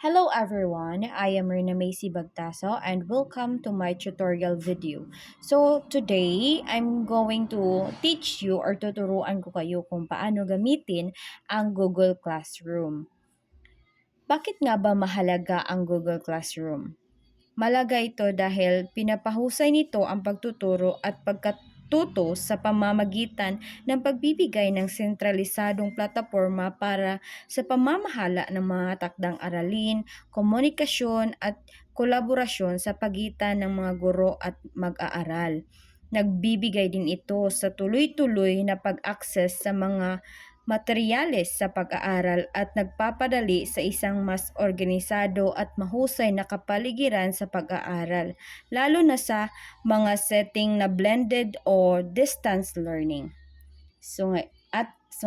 Hello everyone, I am Rina Macy Bagtaso and welcome to my tutorial video. So today, I'm going to teach you or tuturuan ko kayo kung paano gamitin ang Google Classroom. Bakit nga ba mahalaga ang Google Classroom? Malaga ito dahil pinapahusay nito ang pagtuturo at pagkatuto sa pamamagitan ng pagbibigay ng sentralisadong plataporma para sa pamamahala ng mga takdang aralin, komunikasyon at kolaborasyon sa pagitan ng mga guro at mag-aaral. Nagbibigay din ito sa tuloy-tuloy na pag-access sa mga materyales sa pag-aaral at nagpapadali sa isang mas organisado at mahusay na kapaligiran sa pag-aaral, lalo na sa mga setting na blended o distance learning. So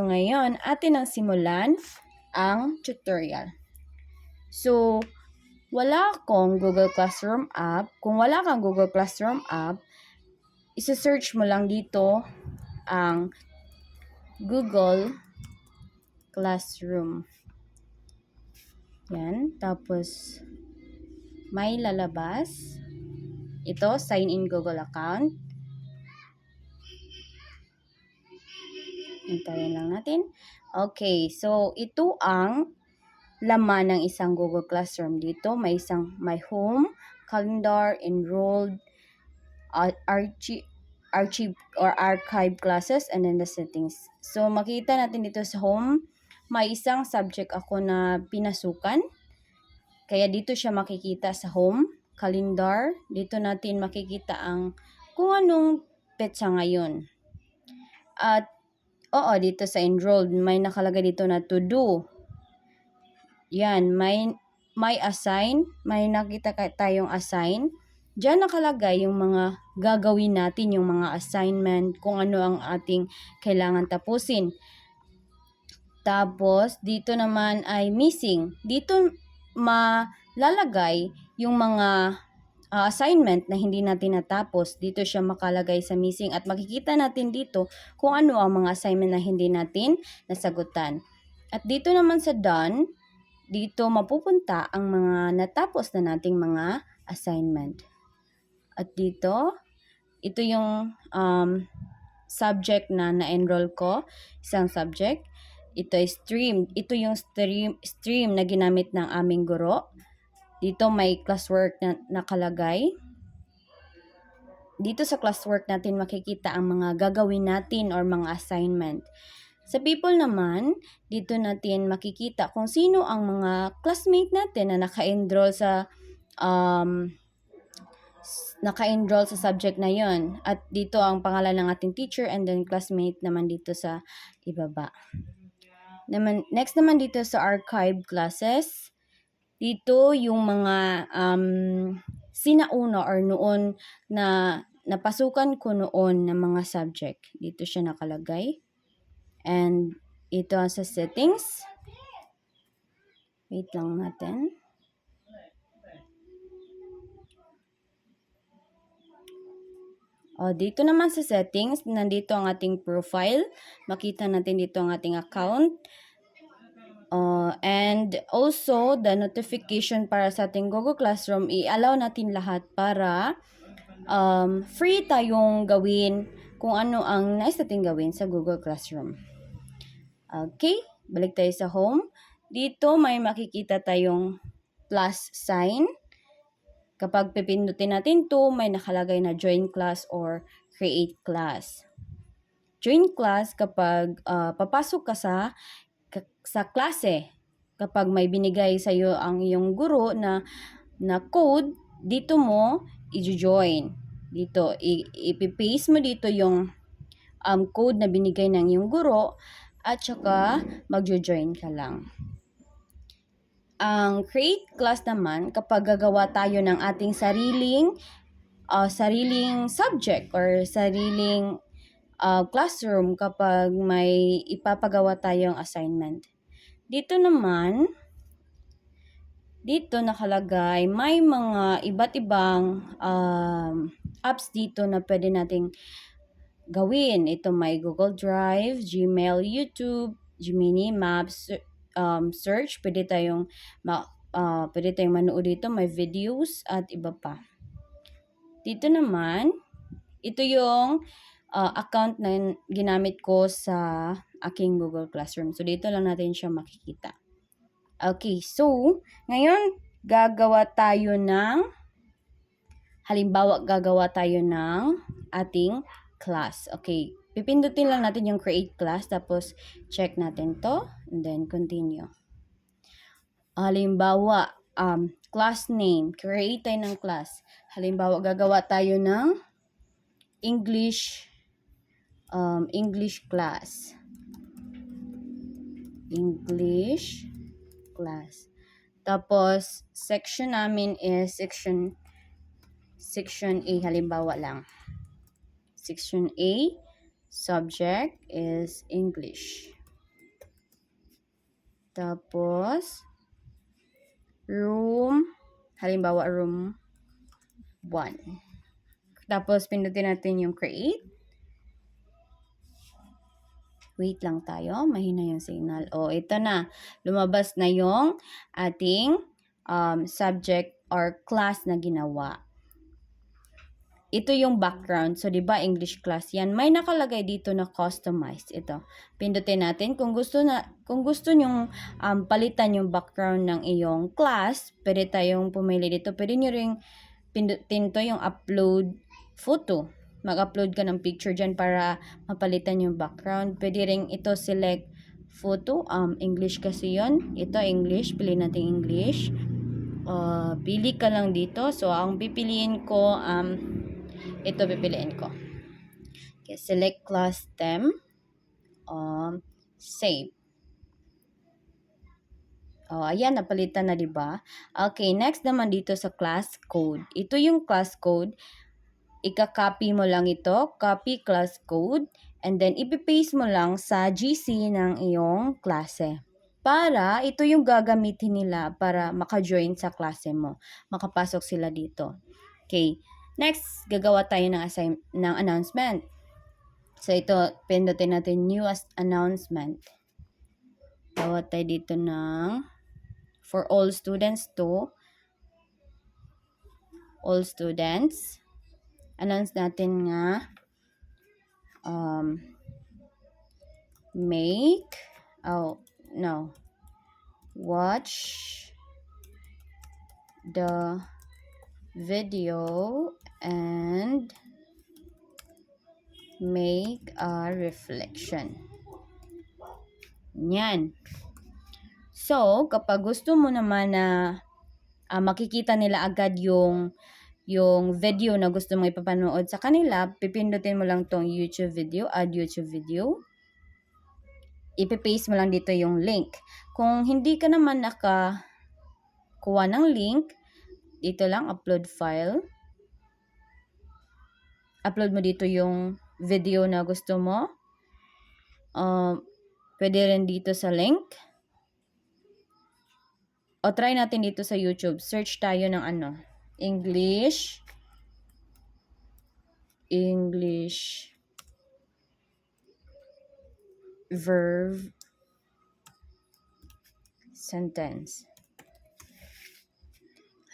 ngayon, atin ang simulan ang tutorial. So, wala akong Google Classroom app. Kung wala kang Google Classroom app, isa-search mo lang dito ang Google Classroom. Yan. Tapos, may lalabas. Ito, sign in Google account. Hintayin lang natin. Okay, so ito ang laman ng isang Google Classroom. Dito, may home, calendar, enrolled, archive classes, and then the settings. So, makita natin dito sa home, may isang subject ako na pinasukan. Kaya dito siya makikita sa home, calendar. Dito natin makikita ang kung anong petsa ngayon. At dito sa enrolled, may nakalagay dito na to do. Yan, may assign, may nakita tayong assign. Diyan nakalagay yung mga gagawin natin, yung mga assignment, kung ano ang ating kailangan tapusin. Tapos, dito naman ay missing. Dito malalagay yung mga assignment na hindi natin natapos. Dito siya makalagay sa missing at makikita natin dito kung ano ang mga assignment na hindi natin nasagutan. At dito naman sa done, dito mapupunta ang mga natapos na nating mga assignment. At dito, ito yung subject na na-enroll ko, isang subject. Ito ay stream. Ito yung stream na ginamit ng aming guro. Dito may classwork na nakalagay. Dito sa classwork natin makikita ang mga gagawin natin or mga assignment. Sa people naman, dito natin makikita kung sino ang mga classmate natin na naka-enroll sa subject na yon. At dito ang pangalan ng ating teacher and then classmate naman dito sa ibaba. Next naman dito sa archive classes, dito yung mga sinauna or noon na napasukan ko noon ng mga subject. Dito siya nakalagay. And ito sa settings. Wait lang natin. Dito naman sa settings, nandito ang ating profile. Makita natin dito ang ating account. And also, the notification para sa ating Google Classroom, i-allow natin lahat para free tayong gawin kung ano ang nais natin gawin sa Google Classroom. Okay, balik tayo sa home. Dito may makikita tayong plus sign. Kapag pipindutin natin to, may nakalagay na join class or create class. Join class kapag papasok ka sa klase. Kapag may binigay sa iyo ang iyong guro na code, dito mo i-join. Dito, ipipaste mo dito yung code na binigay ng iyong guro at saka magjo-join ka lang. Ang create class naman, kapag gagawa tayo ng ating sariling subject or sariling classroom kapag may ipapagawa tayong assignment. Dito naman, dito nakalagay, may mga iba't ibang apps dito na pwede nating gawin. Ito may Google Drive, Gmail, YouTube, Gemini Maps, search. Pwede tayong pwede tayong manood dito, may videos at iba pa. Dito naman, ito yung account na ginamit ko sa aking Google Classroom. So, dito lang natin siya makikita. Okay, so, ngayon, gagawa tayo ng ating class. Okay, pipindutin lang natin yung create class, tapos check natin to, and then continue. Halimbawa, class name, create tayo ng class. Halimbawa, gagawa tayo ng English class. English class. Tapos, section namin is section A, halimbawa lang. Section A, subject is English. Tapos, room, halimbawa room 1. Tapos, pindutin natin yung create. Wait lang tayo, mahina yung signal. Ito na. Lumabas na yung ating subject or class na ginawa. Ito yung background. So, di ba English class yan? May nakalagay dito na customized. Ito. Pindutin natin. Kung gusto nyong palitan yung background ng iyong class, pwede tayong pumili dito. Pwede nyo ring pindutin to yung upload photo. Mag-upload ka ng picture dyan para mapalitan yung background. Pwede ring ito select photo. English kasi yon. Ito English. Pili natin English. Pili ka lang dito. So, ang pipiliin ko, ito pipiliin ko. Okay, select class theme. Save. Ayan, napalitan na, diba? Okay, next naman dito sa class code. Ito yung class code. Ika-copy mo lang ito. Copy class code. And then, ipipaste mo lang sa GC ng iyong klase. Para, ito yung gagamitin nila para maka-join sa klase mo. Makapasok sila dito. Okay. Next, gagawa tayo ng announcement. So, ito, pindutin natin new announcement. Gawa tayo dito ng for all students to all students. Announce natin nga watch the video and make a reflection. Yan. So, kapag gusto mo naman na makikita nila agad yung video na gusto mong ipapanood sa kanila, pipindutin mo lang tong YouTube video, add YouTube video. Ipipaste mo lang dito yung link. Kung hindi ka naman nakakuha ng link, dito lang, upload file. Upload mo dito yung video na gusto mo. Pwede rin dito sa link. O try natin dito sa YouTube. Search tayo ng English verb sentence.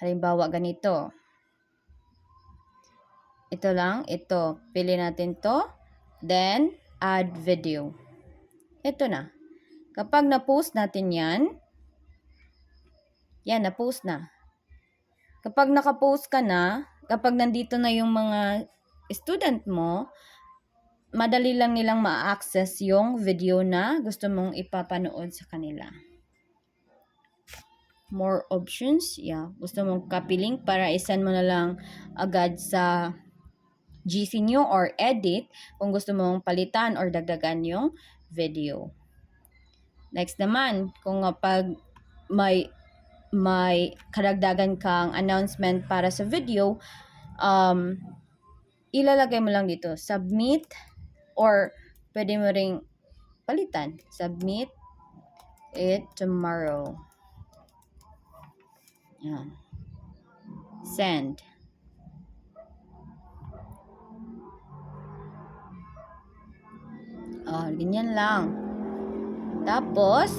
Halimbawa ganito. Ito lang, ito. Pili natin to. Then, add video. Ito na. Kapag na-post natin yan, na-post na. Kapag naka-post ka na, kapag nandito na yung mga student mo, madali lang nilang ma-access yung video na gusto mong ipapanood sa kanila. More options. Gusto mong copy link para isend mo na lang agad sa GC nyo or edit kung gusto mong palitan or dagdagan yung video. Next naman, kung pag may karagdagan kang announcement para sa video, ilalagay mo lang dito, submit, or pwede mo ring palitan, submit it tomorrow. Yan. Send. Ganyan lang. Tapos,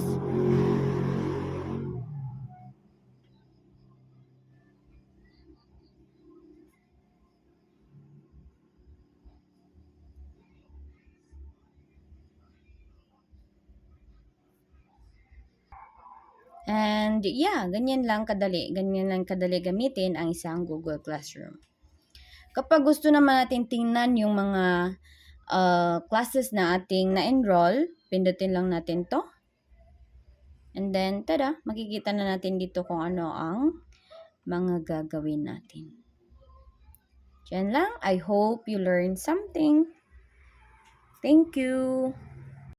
And yeah, ganyan lang kadali. Ganyan lang kadali gamitin ang isang Google Classroom. Kapag gusto naman natin tingnan yung mga classes na ating na-enroll, pindutin lang natin to. And then, tada, makikita na natin dito kung ano ang mga gagawin natin. Diyan lang. I hope you learned something. Thank you.